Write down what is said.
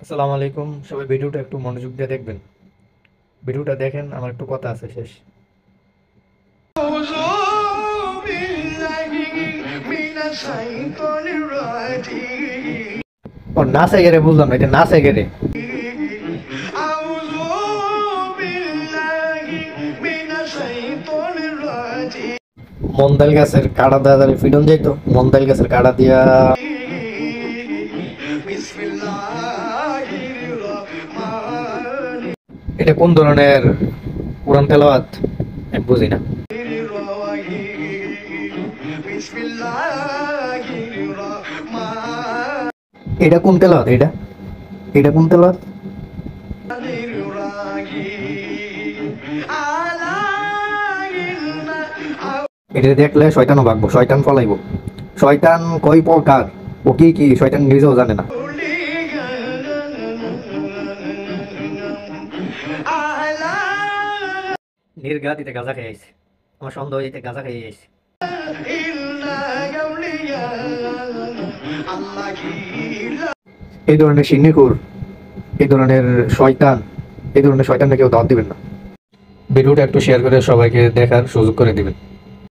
আসসালামু আলাইকুম, সবাই ভিডিওটা একটু মনোযোগ দিয়ে দেখবেন। ভিডিওটা দেখেন, আমার একটু কথা আছে শেষ। ও নাচে গেরে বুঝলাম না, এটা নাচে গেরে মন্দাইল গাছের কাড়া দেওয়া ফিডন যাইতো, মন্দাইল গাছের কাড়া দিয়া। এটা কোন ধরনের কোরআন তেলাওয়াত আমি বুঝি না। এটা কোন তেলাওয়াত? এটা এটা কোন তেলাওয়াত? এটা দেখলে শয়তানও ভাগবো, শয়তান ফলাইবো। শয়তান কয় প্রকার ও কি কি শয়তান নিজেও জানে না। নির্গা দিতে গাঁজা খেয়ে আইছে, আমার সন্দেহ দিতে গাঁজা খেয়ে আইছে। এই ধরনের সিন্নিকুর, এই ধরনের শয়তান, এই ধরনের শয়তানকে কেউ দাওয়াত দিবেন না। ভিডিওটা একটু শেয়ার করে সবাইকে দেখার সুযোগ করে দিবেন।